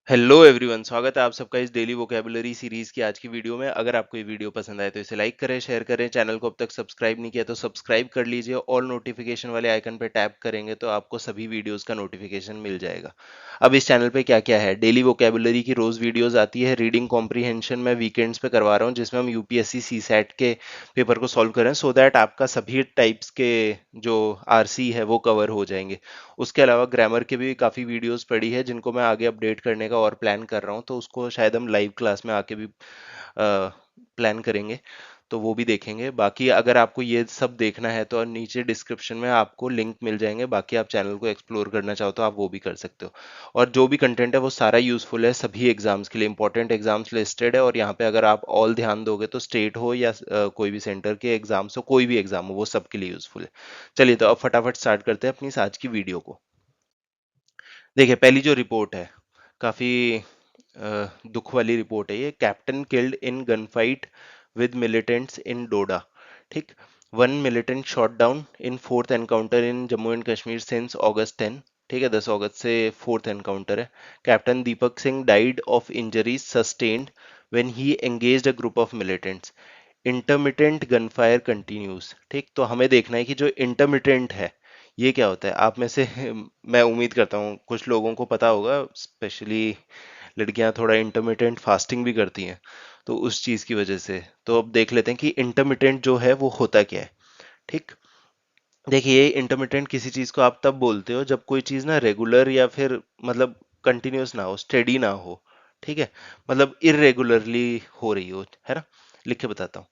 Hello everyone, स्वागत है आप सबका इस डेली वोकैबुलरी सीरीज की आज की वीडियो में। अगर आपको ये वीडियो पसंद आए तो इसे लाइक करें, शेयर करें। चैनल को अब तक सब्सक्राइब नहीं किया तो सब्सक्राइब कर लीजिए। ऑल नोटिफिकेशन वाले आइकन पे टैप करेंगे तो आपको सभी वीडियोस का नोटिफिकेशन मिल जाएगा। अब इस चैनल पे क्या क्या है, डेली वोकैबुलरी की रोज वीडियोज आती है। रीडिंग कॉम्प्रीहेंशन मैं वीकेंड्स पे करवा रहा हूँ, जिसमें हम यूपीएससी सी सैट के पेपर को सॉल्व करें, सो दैट आपका सभी टाइप्स के जो आरसी है वो कवर हो जाएंगे। उसके अलावा ग्रामर के भी काफ़ी वीडियोस पड़ी है, जिनको मैं आगे अपडेट करने का और प्लान कर रहा हूँ, तो उसको शायद हम लाइव क्लास में आके भी प्लान करेंगे, तो वो भी देखेंगे। बाकी अगर आपको ये सब देखना है तो नीचे डिस्क्रिप्शन में आपको लिंक मिल जाएंगे। बाकी आप चैनल को एक्सप्लोर करना चाहो तो आप वो भी कर सकते हो। और जो भी कंटेंट है वो सारा यूजफुल है सभी एग्जाम्स के लिए। इंपॉर्टेंट एग्जाम्स लिस्टेड है, और यहाँ पे अगर आप ऑल ध्यान दोगे तो स्टेट हो या कोई भी सेंटर के एग्जाम्स हो, कोई भी एग्जाम हो, वो सबके लिए यूजफुल है। चलिए तो अब फटाफट स्टार्ट करते हैं अपनी इस आज की वीडियो को। देखिए, पहली जो रिपोर्ट है, काफी दुख वाली रिपोर्ट है ये। Captain killed in gun fight with militants in Doda. ठीक, one militant shot down in fourth encounter in Jammu and Kashmir since August 10। ठीक है, 10 अगस्त से फोर्थ एनकाउंटर है। Captain Deepak Singh died of injuries sustained when he engaged a group of militants. Intermittent gunfire continues. ठीक, तो हमें देखना है कि जो इंटरमिटेंट है ये क्या होता है। आप में से मैं उम्मीद करता हूँ कुछ लोगों को पता होगा, स्पेशली लड़कियां थोड़ा इंटरमिटेंट फास्टिंग भी करती हैं, तो उस चीज की वजह से। तो अब देख लेते हैं कि इंटरमिटेंट जो है वो होता क्या है। ठीक, देखिए, इंटरमिटेंट किसी चीज को आप तब बोलते हो जब कोई चीज ना रेगुलर या फिर मतलब कंटिन्यूस ना हो, स्टेडी ना हो। ठीक है, मतलब इरेगुलरली हो रही हो, है ना। लिख के बताता हूँ।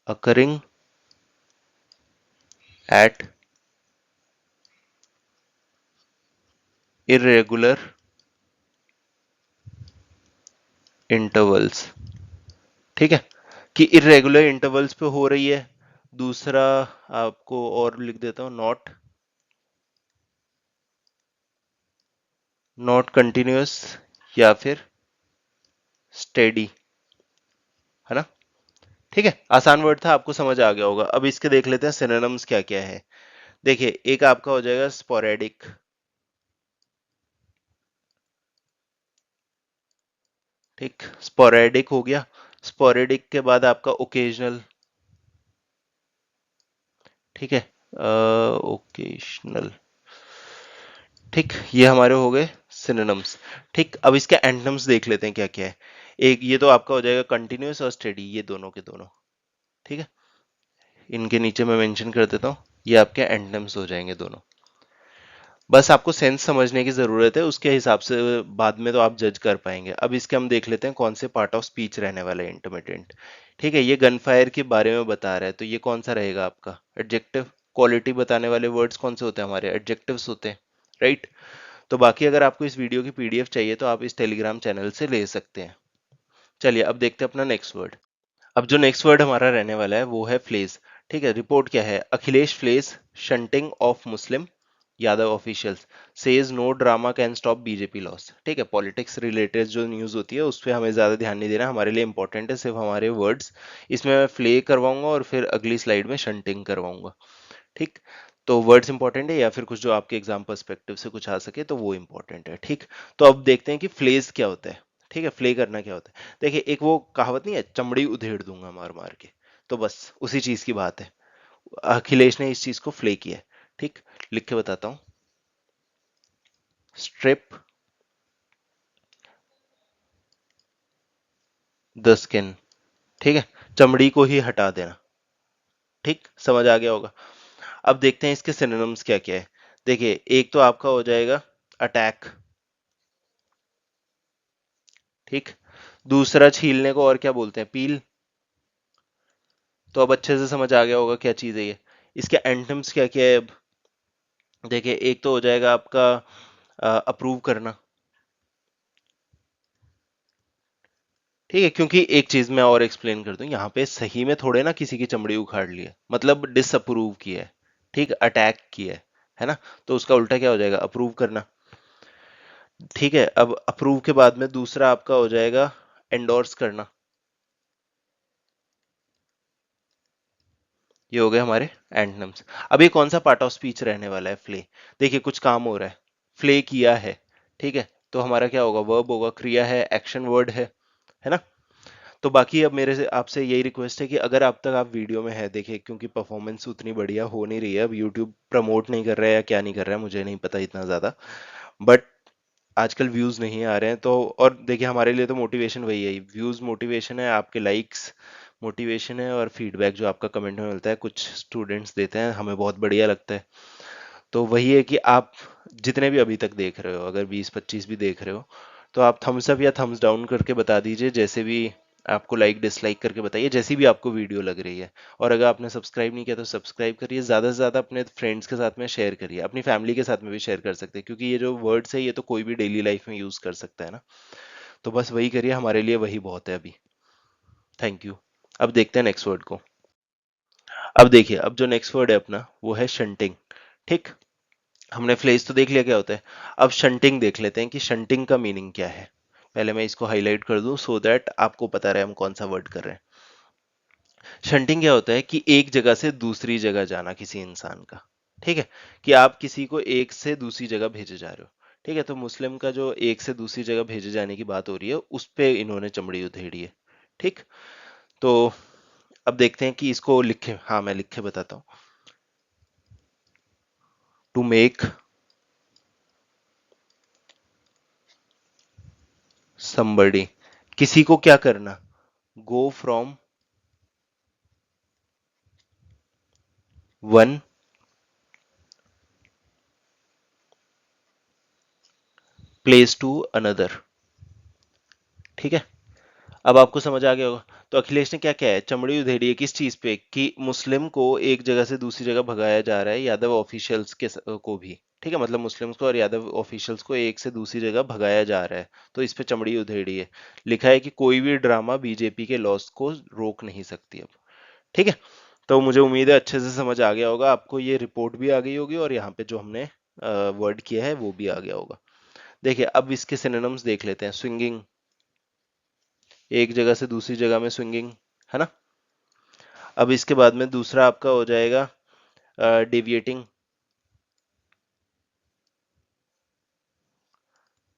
occurring at irregular intervals। ठीक है, कि इरेगुलर इंटरवल्स पे हो रही है। दूसरा आपको और लिख देता हूँ, नॉट नॉट कंटिन्यूअस या फिर स्टेडी, है ना। ठीक है, आसान वर्ड था, आपको समझ आ गया होगा। अब इसके देख लेते हैं सिनोनिम्स क्या क्या है। देखिए, एक आपका हो जाएगा स्पोरेडिक। ठीक, स्पोरेडिक हो गया। स्पोरेडिक के बाद आपका ओकेजनल। ठीक है, ओकेजनल। ठीक, ये हमारे हो गए सिनोनिम्स। ठीक, अब इसके एंटोनिम्स देख लेते हैं क्या क्या है। एक ये तो आपका हो जाएगा कंटिन्यूअस और स्टेडी, ये दोनों के दोनों। ठीक है, इनके नीचे मैं मेंशन कर देता हूँ, ये आपके एंटोनिम्स हो जाएंगे दोनों। बस आपको सेंस समझने की जरूरत है, उसके हिसाब से बाद में तो आप जज कर पाएंगे। अब इसके हम देख लेते हैं कौन से पार्ट ऑफ स्पीच रहने वाला है इंटरमिटेंट। ठीक है, ये गन फायर के बारे में बता रहा है, तो ये कौन सा रहेगा आपका एडजेक्टिव। क्वालिटी बताने वाले वर्ड्स कौन से होते हैं हमारे, एडजेक्टिव्स होते हैं, राइट। तो बाकी अगर आपको इस वीडियो की पीडीएफ चाहिए तो आप इस टेलीग्राम चैनल से ले सकते हैं। चलिए अब देखते हैं अपना नेक्स्ट वर्ड। अब जो नेक्स्ट वर्ड हमारा रहने वाला है वो है फ्लेज। ठीक है, रिपोर्ट क्या है, Akhilesh flags shunting of Muslim Yadav officials says no drama can stop BJP loss. ठीक है, पॉलिटिक्स रिलेटेड जो न्यूज होती है उस पर हमें ज्यादा ध्यान नहीं देना, हमारे लिए इंपॉर्टेंट है सिर्फ हमारे वर्ड्स। इसमें मैं फ्ले करवाऊंगा और फिर अगली स्लाइड में शंटिंग करवाऊंगा। ठीक, तो वर्ड्स इंपॉर्टेंट है या फिर कुछ जो आपके एग्जाम पर्सपेक्टिव से कुछ आ सके तो वो इंपॉर्टेंट है। ठीक, तो अब देखते हैं कि फ्लेज क्या होता है। ठीक है, फ्ले करना क्या होता है। देखिए, एक वो कहावत नहीं है, चमड़ी उधेड़ दूंगा मार मार के, तो बस उसी चीज की बात है। अखिलेश ने इस चीज को फ्ले किया है। ठीक, लिख के बताता हूँ, स्ट्रिप द स्किन। ठीक है, चमड़ी को ही हटा देना। ठीक, समझ आ गया होगा। अब देखते हैं इसके सिनोनिम्स क्या क्या है। देखिए, एक तो आपका हो जाएगा अटैक। ठीक, दूसरा छीलने को और क्या बोलते हैं, पील। तो अब अच्छे से समझ आ गया होगा क्या चीज है ये। इसके एंटम्स क्या क्या है अब। देखिए, एक तो हो जाएगा आपका अप्रूव करना। ठीक है, क्योंकि एक चीज मैं और एक्सप्लेन कर दूं, यहाँ पे सही में थोड़े ना किसी की चमड़ी उखाड़ ली है, मतलब डिसअप्रूव किया है। ठीक, अटैक किया है ना। तो उसका उल्टा क्या हो जाएगा, अप्रूव करना। ठीक है, अब अप्रूव के बाद में दूसरा आपका हो जाएगा एंडोर्स करना। ये हो गए हमारे एंटोनिम्स। अब ये कौन सा पार्ट ऑफ स्पीच रहने वाला है, फ्ले। देखिए, कुछ काम हो रहा है, फ्ले किया है, ठीक है, तो हमारा क्या होगा, वर्ब होगा, क्रिया है, एक्शन वर्ड है ना। तो बाकी अब मेरे से आपसे यही रिक्वेस्ट है कि अगर अब तक आप वीडियो में है, देखिए क्योंकि परफॉर्मेंस उतनी बढ़िया हो नहीं रही है, अब यूट्यूब प्रमोट नहीं कर रहा है या क्या नहीं कर रहा है मुझे नहीं पता इतना ज्यादा, बट आजकल व्यूज नहीं आ रहे हैं तो, और देखिए हमारे लिए तो मोटिवेशन वही है, व्यूज मोटिवेशन है, आपके लाइक्स मोटिवेशन है, और फीडबैक जो आपका कमेंट में मिलता है, कुछ स्टूडेंट्स देते हैं, हमें बहुत बढ़िया लगता है। तो वही है कि आप जितने भी अभी तक देख रहे हो, अगर 20-25 भी देख रहे हो, तो आप थम्स अप या थम्स डाउन करके बता दीजिए, जैसे भी आपको लाइक डिसलाइक करके बताइए, जैसी भी आपको वीडियो लग रही है। और अगर आपने सब्सक्राइब नहीं किया तो सब्सक्राइब करिए, ज़्यादा से ज़्यादा अपने फ्रेंड्स के साथ में शेयर करिए, अपनी फैमिली के साथ में भी शेयर कर सकते हैं, क्योंकि ये जो वर्ड्स है ये तो कोई भी डेली लाइफ में यूज़ कर सकता है ना। तो बस वही करिए, हमारे लिए वही बहुत है अभी। Thank you. अब देखते हैं नेक्स्ट वर्ड को। अब देखिए, अब जो नेक्स्ट वर्ड है अपना वो है शंटिंग। ठीक, हमने फ्लेज तो देख लिया क्या होता है, अब शंटिंग देख लेते हैं कि शंटिंग का मीनिंग क्या है। पहले मैं इसको हाईलाइट कर दूं सो दैट आपको पता रहे हम कौन सा वर्ड कर रहे हैं। शंटिंग क्या होता है कि एक जगह से दूसरी जगह जाना किसी इंसान का। ठीक है, कि आप किसी को एक से दूसरी जगह भेजे जा रहे हो। ठीक है, तो मुस्लिम का जो एक से दूसरी जगह भेजे जाने की बात हो रही है, उस पे इन्होंने चमड़ी उधेड़ी है। ठीक, तो अब देखते हैं कि इसको लिखे, हाँ मैं लिख के बताता हूँ। टू मेक somebody, किसी को क्या करना, go from one place to another. ठीक है, अब आपको समझ आ गया होगा। तो अखिलेश ने क्या क्या है, चमड़ी उधेड़ी है किस चीज पे, कि मुस्लिम को एक जगह से दूसरी जगह भगाया जा रहा है, यादव ऑफिशियल्स को भी। ठीक है, मतलब मुस्लिम्स को और यादव ऑफिशियल्स को एक से दूसरी जगह भगाया जा रहा है, तो इस पे चमड़ी उधेड़ी है। लिखा है कि कोई भी ड्रामा बीजेपी के लॉस को रोक नहीं सकती अब। ठीक है, तो मुझे उम्मीद है अच्छे से समझ आ गया होगा आपको, ये रिपोर्ट भी आ गई होगी और यहाँ पे जो हमने वर्ड किया है वो भी आ गया होगा। देखिए अब इसके सिनोनिम्स देख लेते हैं। स्विंगिंग, एक जगह से दूसरी जगह में स्विंगिंग, है ना। अब इसके बाद में दूसरा आपका हो जाएगा डेविएटिंग।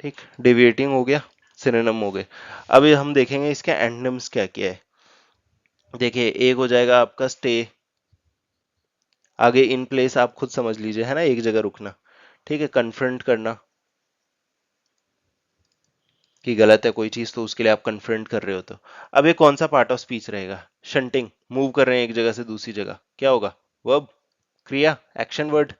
ठीक, डेविएटिंग हो गया, सिनोनिम हो गए। अब ये हम देखेंगे इसके एंटोनिम्स क्या क्या है। देखिए एक हो जाएगा आपका स्टे, आगे इन प्लेस आप खुद समझ लीजिए, है ना, एक जगह रुकना। ठीक है, कन्फ्रंट करना, कि गलत है कोई चीज तो उसके लिए आप कन्फ्रंट कर रहे हो। तो अब ये कौन सा पार्ट ऑफ स्पीच रहेगा, शंटिंग, मूव कर रहे हैं एक जगह से दूसरी जगह, क्या होगा, वर्ब, क्रिया, एक्शन वर्ड।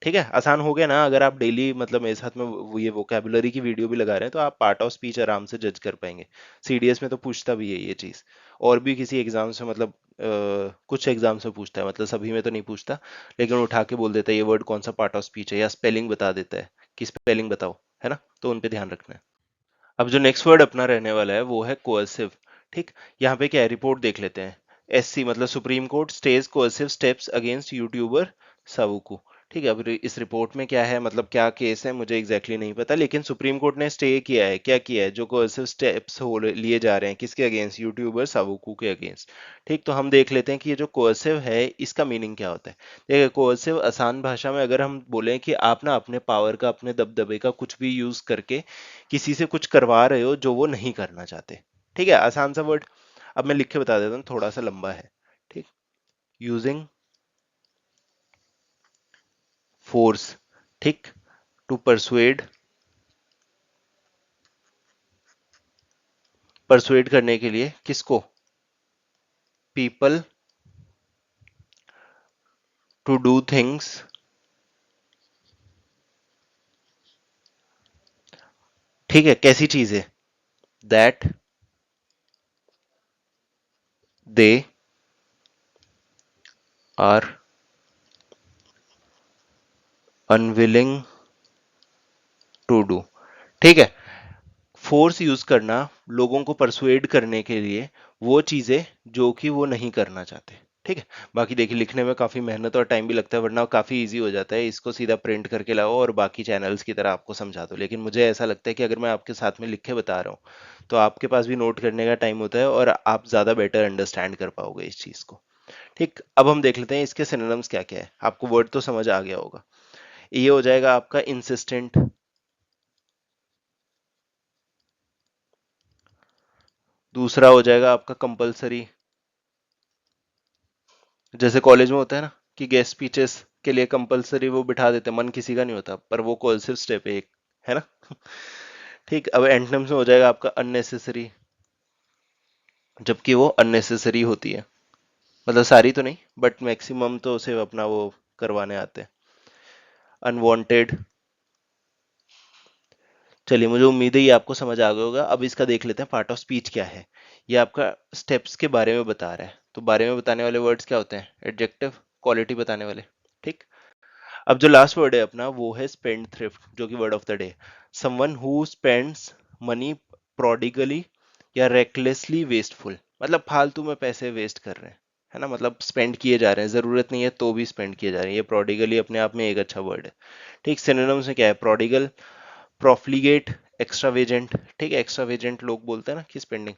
ठीक है, आसान हो गया ना। अगर आप डेली मतलब मेरे साथ में ये वोकेबुलरी की वीडियो भी लगा रहे हैं तो आप पार्ट ऑफ स्पीच आराम से जज कर पाएंगे। सीडीएस में तो पूछता भी है ये चीज, और भी किसी एग्जाम से मतलब कुछ एग्जाम से पूछता है, मतलब सभी में तो नहीं पूछता, लेकिन उठा के बोल देता है ये वर्ड कौन सा पार्ट ऑफ स्पीच है, या स्पेलिंग बता देता है कि स्पेलिंग बताओ, है ना, तो उन पे ध्यान रखना है। अब जो नेक्स्ट वर्ड अपना रहने वाला है वो है कोअर्सिव। ठीक, यहाँ पे क्या है, रिपोर्ट देख लेते हैं। एससी मतलब Supreme Court stays coercive steps against YouTuber Savukku. ठीक है, अब इस रिपोर्ट में क्या है, मतलब क्या केस है मुझे एग्जैक्टली नहीं पता, लेकिन सुप्रीम कोर्ट ने स्टे किया है, क्या किया है, जो कोअर्सिव स्टेप्स हो लिए जा रहे हैं किसके अगेंस्ट, यूट्यूबर सावुकू के अगेंस्ट। ठीक, तो हम देख लेते हैं कि ये जो कोअर्सिव है इसका मीनिंग क्या होता है। देखिए कोअर्सिव आसान भाषा में अगर हम बोलें कि आप ना अपने पावर का, अपने दबदबे का कुछ भी यूज करके किसी से कुछ करवा रहे हो जो वो नहीं करना चाहते। ठीक है, आसान सा वर्ड। अब मैं लिख के बता देता हूँ, थोड़ा सा लंबा है। ठीक, यूजिंग फोर्स, ठीक, टू परसुएड, परसुएड करने के लिए किसको, पीपल टू डू थिंग्स, ठीक है, कैसी चीज है, that they are unwilling to do. ठीक है, फोर्स यूज करना लोगों को परसुएड करने के लिए वो चीजें जो कि वो नहीं करना चाहते। ठीक है, बाकी देखिए लिखने में काफी मेहनत और टाइम भी लगता है, वरना काफी इजी हो जाता है, इसको सीधा प्रिंट करके लाओ और बाकी चैनल्स की तरह आपको समझा दो। लेकिन मुझे ऐसा लगता है कि अगर मैं आपके साथ में लिख के बता रहा हूँ तो आपके पास भी नोट करने का टाइम होता है और आप ज्यादा बेटर अंडरस्टैंड कर पाओगे इस चीज को। ठीक, अब हम देख लेते हैं इसके सिनोनिम्स क्या क्या है, आपको वर्ड तो समझ आ गया होगा। ये हो जाएगा आपका इंसिस्टेंट, दूसरा हो जाएगा आपका कंपलसरी, जैसे कॉलेज में होता है ना कि गेस्ट स्पीचेस के लिए कंपलसरी वो बिठा देते हैं, मन किसी का नहीं होता, पर वो कोर्सिव स्टेप है एक, है ना। ठीक, अब एंटोनिम्स में हो जाएगा आपका अननेसेसरी, जबकि वो अननेसेसरी होती है, मतलब सारी तो नहीं बट मैक्सिमम तो उसे अपना वो करवाने आते हैं। अनवांटेड, चलिए मुझे उम्मीद है ये आपको समझ आ गया होगा। अब इसका देख लेते हैं पार्ट ऑफ स्पीच क्या है। ये आपका स्टेप्स के बारे में बता रहा है, तो बारे में बताने वाले वर्ड्स क्या होते हैं, एडजेक्टिव, क्वालिटी बताने वाले। ठीक, अब जो लास्ट वर्ड है अपना वो है स्पेंड थ्रिफ्ट, जो कि word of the day. Someone who spends money prodigally या रेकलेसली वेस्टफुल, मतलब फालतू में पैसे वेस्ट कर रहे हैं, है ना, मतलब स्पेंड किए जा रहे हैं, जरूरत नहीं है तो भी स्पेंड किए जा रहे हैं। ये प्रोडिगली अपने आप में एक अच्छा वर्ड है। ठीक, सिनोनिम्स में क्या है, प्रोडिगल, प्रोफ्लिगेट, एक्स्ट्रावेजेंट। ठीक है, एक्स्ट्रावेजेंट लोग बोलते हैं ना कि स्पेंडिंग।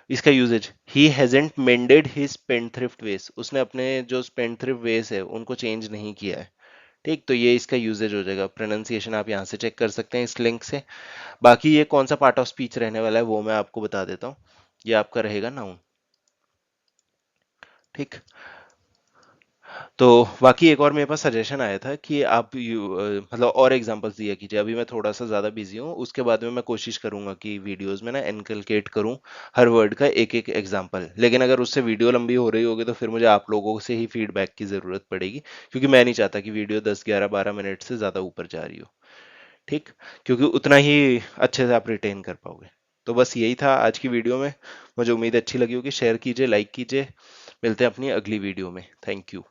इसका usage, he hasn't mended his spendthrift ways, उसने अपने जो स्पेंड थ्रिफ्ट वेज है उनको चेंज नहीं किया है। ठीक, तो ये इसका यूजेज हो जाएगा। प्रोनाउंसिएशन आप यहाँ से चेक कर सकते हैं इस लिंक से। बाकी ये कौन सा पार्ट ऑफ स्पीच रहने वाला है वो मैं आपको बता देता हूँ। ये आपका रहेगा नाउन। ठीक, तो बाकी एक और मेरे पास सजेशन आया था कि आप मतलब और एग्जांपल्स दिया कीजिए। अभी मैं थोड़ा सा ज़्यादा बिजी हूँ, उसके बाद में मैं कोशिश करूंगा कि वीडियोस में ना इनकलकेट करूँ हर वर्ड का एक एक एग्जांपल। लेकिन अगर उससे वीडियो लंबी हो रही होगी तो फिर मुझे आप लोगों से ही फीडबैक की ज़रूरत पड़ेगी, क्योंकि मैं नहीं चाहता कि वीडियो 10 11 12 मिनट से ज़्यादा ऊपर जा रही हो। ठीक, क्योंकि उतना ही अच्छे से आप रिटेन कर पाओगे। तो बस यही था आज की वीडियो में। मुझे उम्मीद अच्छी लगी होगी। शेयर कीजिए, लाइक कीजिए। मिलते हैं अपनी अगली वीडियो में। Thank you.